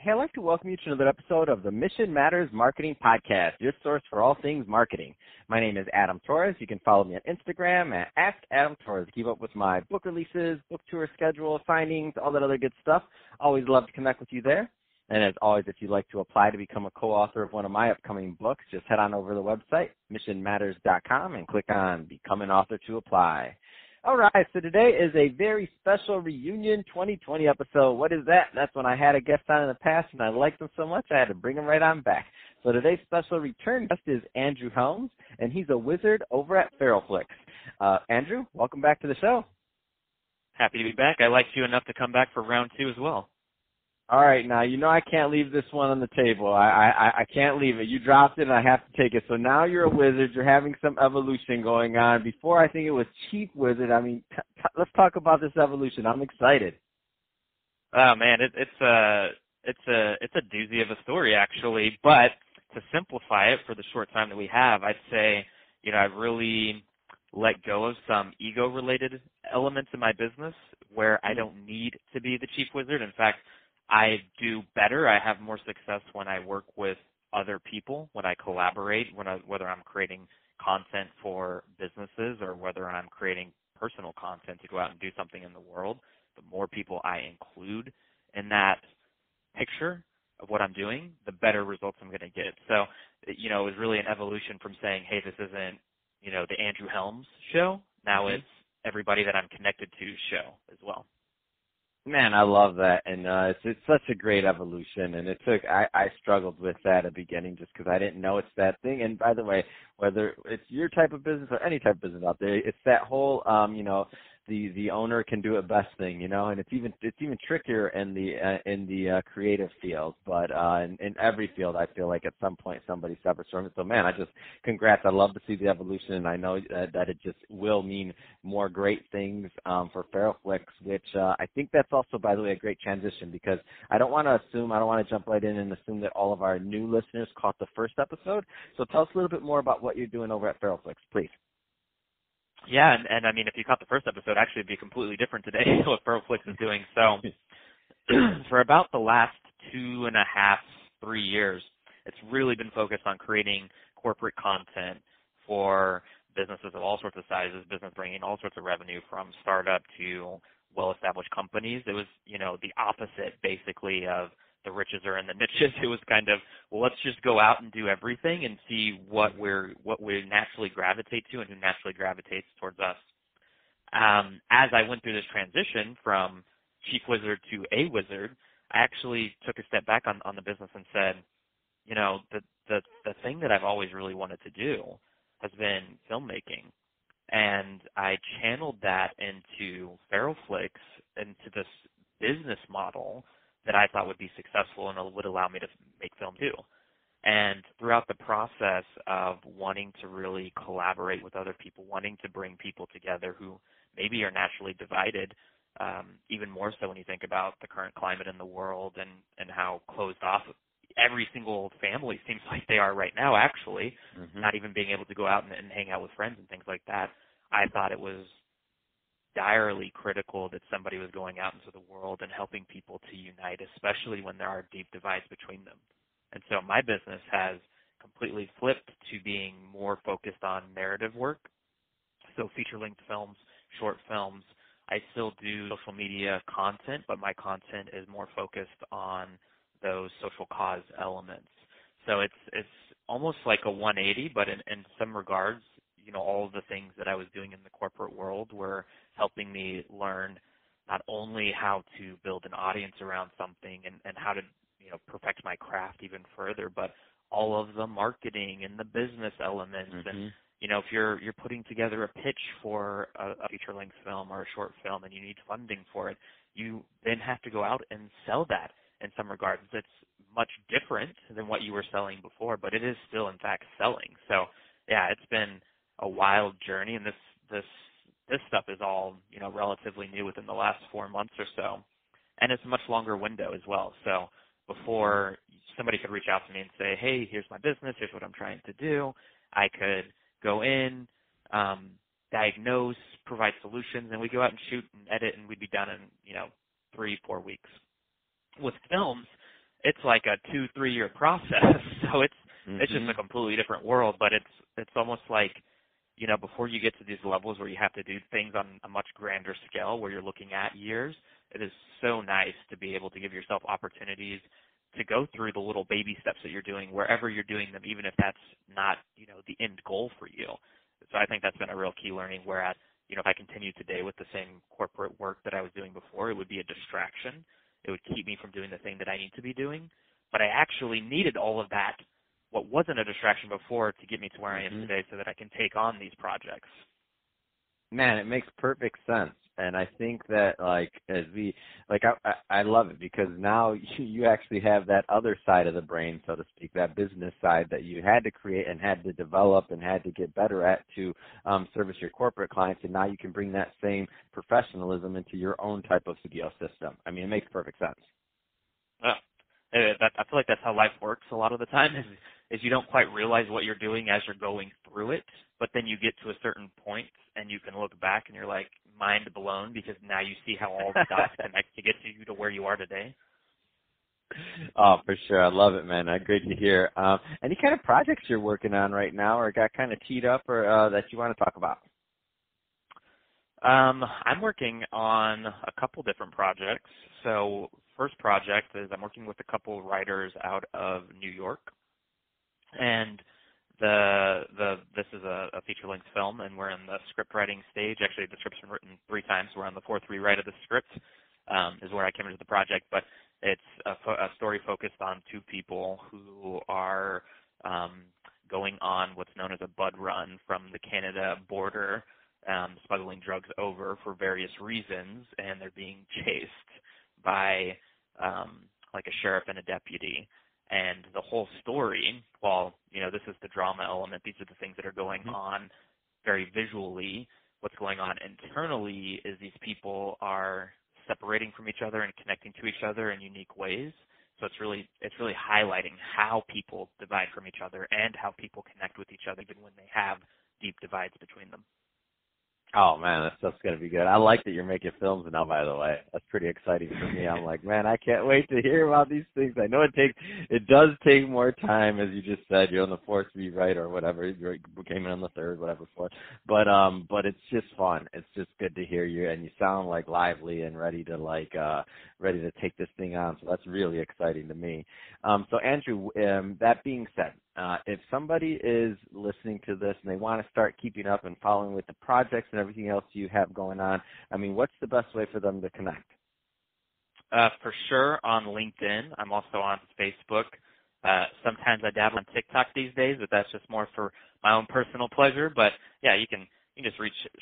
Hey, I'd like to welcome you to another episode of the Mission Matters Marketing Podcast, your source for all things marketing. My name is Adam Torres. You can follow me on Instagram at AskAdamTorres to keep up with my book releases, book tour schedule, signings, all that other good stuff. Always love to connect with you there. And as always, if you'd like to apply to become a co-author of one of my upcoming books, just head on over to the website, missionmatters.com, and click on Become an Author to apply. All right, so today is a very special reunion 2020 episode. What is that? That's when I had a guest on in the past, and I liked them so much I had to bring him right on back. So today's special return guest is Andrew Helms, and he's a wizard over at Feralflix. Andrew, welcome back to the show. Happy to be back. I liked you enough to come back for round two as well. All right, now, you know I can't leave this one on the table. I can't leave it. You dropped it, and I have to take it. So now you're a wizard. You're having some evolution going on. Before, I think it was Chief Wizard. I mean, let's talk about this evolution. I'm excited. Oh, man, it's a doozy of a story, actually. But to simplify it for the short time that we have, I'd say, I've really let go of some ego-related elements in my business where I don't need to be the Chief Wizard. In fact, I do better. I have more success when I work with other people, when I collaborate, whether I'm creating content for businesses or whether I'm creating personal content to go out and do something in the world. The more people I include in that picture of what I'm doing, the better results I'm going to get. So, it was really an evolution from saying, hey, this isn't, the Andrew Helms show. Now it's everybody that I'm connected to show as well. Man, I love that, and it's such a great evolution, and I struggled with that at the beginning just because I didn't know it's that thing. And by the way, whether it's your type of business or any type of business out there, it's that whole, the owner can do it best thing, and it's even trickier in the creative field, but in every field, I feel like at some point somebody suffers from it. So man, congrats. I love to see the evolution, and I know that it just will mean more great things for Feralflix, which I think that's also, by the way, a great transition because I don't want to jump right in and assume that all of our new listeners caught the first episode. So tell us a little bit more about what you're doing over at Feralflix, please. Yeah, and I mean, if you caught the first episode, actually it'd be completely different today what Feralflix is doing. So for about the last 2.5, 3 years, it's really been focused on creating corporate content for businesses of all sorts of sizes, business bringing all sorts of revenue from startup to well-established companies. It was, the opposite basically of the riches are in the niches. It was kind of, well, let's just go out and do everything and see what we naturally gravitate to and who naturally gravitates towards us. As I went through this transition from Chief Wizard to a Wizard, I actually took a step back on the business and said, the thing that I've always really wanted to do has been filmmaking. And I channeled that into Feralflix, into this business model that I thought would be successful and would allow me to make film too. And throughout the process of wanting to really collaborate with other people, wanting to bring people together who maybe are naturally divided, even more so when you think about the current climate in the world and how closed off every single family seems like they are right now, actually, not even being able to go out and hang out with friends and things like that. I thought it was direly critical that somebody was going out into the world and helping people to unite, especially when there are deep divides between them. And so my business has completely flipped to being more focused on narrative work, so feature-length films, short films. I still do social media content, but my content is more focused on those social cause elements. So it's almost like a 180, but in some regards, all of the things that I was doing in the corporate world were helping me learn not only how to build an audience around something and how to, perfect my craft even further, but all of the marketing and the business elements. And, if you're putting together a pitch for a feature-length film or a short film and you need funding for it, you then have to go out and sell that in some regards. It's much different than what you were selling before, but it is still, in fact, selling. So, yeah, it's been a wild journey, and this stuff is all, relatively new within the last 4 months or so. And it's a much longer window as well. So before somebody could reach out to me and say, hey, here's my business, here's what I'm trying to do, I could go in, diagnose, provide solutions, and we go out and shoot and edit, and we'd be done in, 3-4 weeks. With films, it's like a 2-3 year process. So it's just a completely different world, but it's almost like, you know, before you get to these levels where you have to do things on a much grander scale where you're looking at years, it is so nice to be able to give yourself opportunities to go through the little baby steps that you're doing wherever you're doing them, even if that's not, you know, the end goal for you. So I think that's been a real key learning, whereas, you know, if I continued today with the same corporate work that I was doing before, it would be a distraction. It would keep me from doing the thing that I need to be doing. But I actually needed all of that, what wasn't a distraction before, to get me to where I am today so that I can take on these projects. Man, it makes perfect sense. And I think that, I love it because now you actually have that other side of the brain, so to speak, that business side that you had to create and had to develop and had to get better at to service your corporate clients. And now you can bring that same professionalism into your own type of studio system. I mean, it makes perfect sense. Yeah. I feel like that's how life works a lot of the time is you don't quite realize what you're doing as you're going through it, but then you get to a certain point and you can look back and you're like mind blown because now you see how all the dots connect to get you to where you are today. Oh, for sure. I love it, man. Great to hear. Any kind of projects you're working on right now or got kind of teed up or that you want to talk about? I'm working on a couple different projects. So first project is I'm working with a couple writers out of New York. And this is a feature-length film, and we're in the script writing stage. Actually, the script's been written 3 times. We're on the 4th rewrite of the script, is where I came into the project. But it's a story focused on 2 people who are going on what's known as a bud run from the Canada border, smuggling drugs over for various reasons, and they're being chased by like a sheriff and a deputy. And the whole story, while, you know, this is the drama element, these are the things that are going on very visually. What's going on internally is these people are separating from each other and connecting to each other in unique ways. So it's really highlighting how people divide from each other and how people connect with each other even when they have deep divides between them. Oh, man, that stuff's going to be good. I like that you're making films now, by the way. That's pretty exciting for me. I'm like, man, I can't wait to hear about these things. I know it does take more time, as you just said. You're on the 4th rewrite or whatever. You came in on the 3rd, whatever, 4th. But it's just fun. It's just good to hear you, and you sound like lively and ready to take this thing on. So that's really exciting to me. So Andrew, that being said, if somebody is listening to this and they want to start keeping up and following with the projects and everything else you have going on, I mean, what's the best way for them to connect? For sure on LinkedIn. I'm also on Facebook. Sometimes I dabble on TikTok these days, but that's just more for my own personal pleasure. But yeah, you can just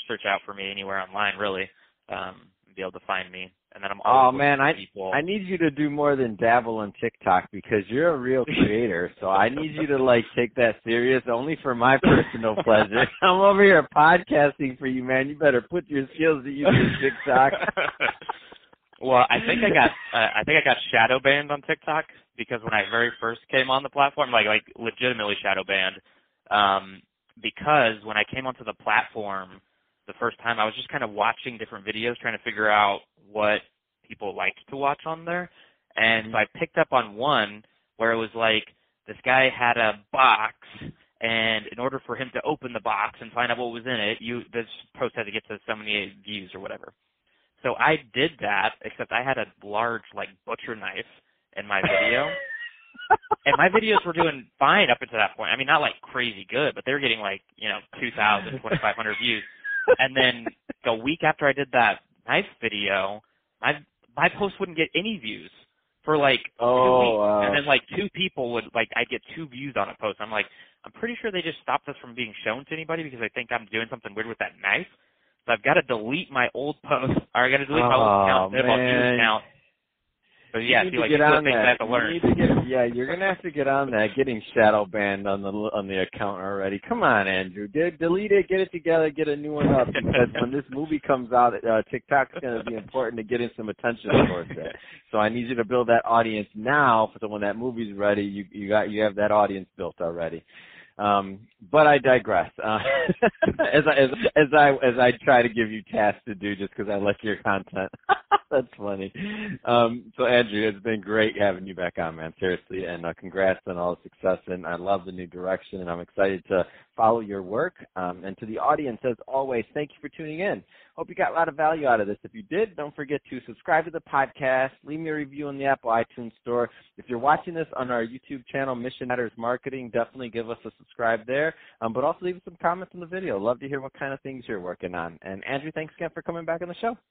search out for me anywhere online, really, and be able to find me. And then I'm always I need you to do more than dabble on TikTok because you're a real creator. So I need you to take that serious, only for my personal pleasure. I'm over here podcasting for you, man. You better put your skills to use on TikTok. Well, I think I got shadow banned on TikTok because when I very first came on the platform, like legitimately shadow banned, because when I came onto the platform the first time, I was just kind of watching different videos, trying to figure out what people liked to watch on there. And so I picked up on one where it was like this guy had a box, and in order for him to open the box and find out what was in it, this post had to get to so many views or whatever. So I did that, except I had a large, butcher knife in my video. And my videos were doing fine up until that point. I mean, not crazy good, but they were getting 2,000, 2,500 views. And then a week after I did that knife video, my post wouldn't get any views for 2 weeks. Wow. And then 2 people would I'd get 2 views on a post. I'm I'm pretty sure they just stopped us from being shown to anybody because they think I'm doing something weird with that knife. So I've got to delete my old post, or I got to delete my old account, my new account. But yeah, you need to get on that. You're gonna have to get on that. Getting shadow banned on the account already. Come on, Andrew. Delete it. Get it together. Get a new one up. Because when this movie comes out, TikTok's gonna be important to getting some attention towards it. So I need you to build that audience now. So when that movie's ready, you have that audience built already. But I digress. As I try to give you tasks to do just because I like your content. That's funny. So Andrew, it's been great having you back on, man. Seriously, and congrats on all the success. And I love the new direction, and I'm excited to follow your work. And to the audience, as always, thank you for tuning in. Hope you got a lot of value out of this. If you did, don't forget to subscribe to the podcast, leave me a review on the Apple iTunes Store. If you're watching this on our YouTube channel, Mission Matters Marketing, definitely give us a subscribe there. But also leave us some comments on the video. Love to hear what kind of things you're working on. And Andrew, thanks again for coming back on the show.